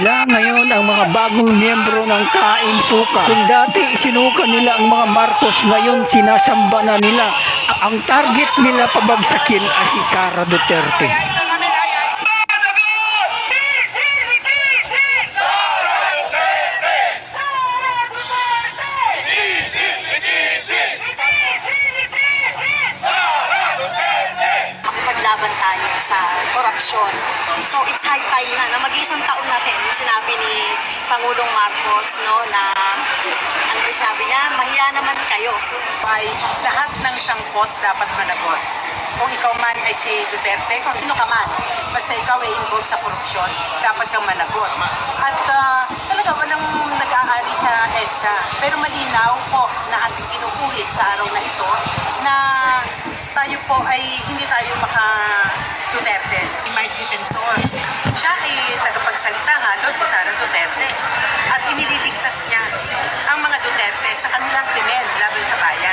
Sila ngayon ang mga bagong miyembro ng Kain Suka. Kung dati isinuka nila ang mga Marcos, ngayon sinasamba na nila. Ang target nila pabagsakin ay si Sara Duterte. Maglaban tayo sa korupsyon. So it's high time na mag-iisang taon natin yung sinabi ni Pangulong Marcos, no, na ang sabi niya, mahiya naman kayo. Ay lahat ng sangkot dapat managot. Kung ikaw man ay si Duterte, kung sino ka man, basta ikaw ay involved sa korupsyon, dapat kang managot. At talaga walang nag-aari sa EDSA. Pero malinaw po na ating kinukulit sa araw na ito na tayo po ay hindi tayo maka-Duterte. Mike Defensor. Siya ay tagapagsalita halo si Sara Duterte. At inililigtas niya ang mga Duterte sa kanilang krimen laban sa bayan.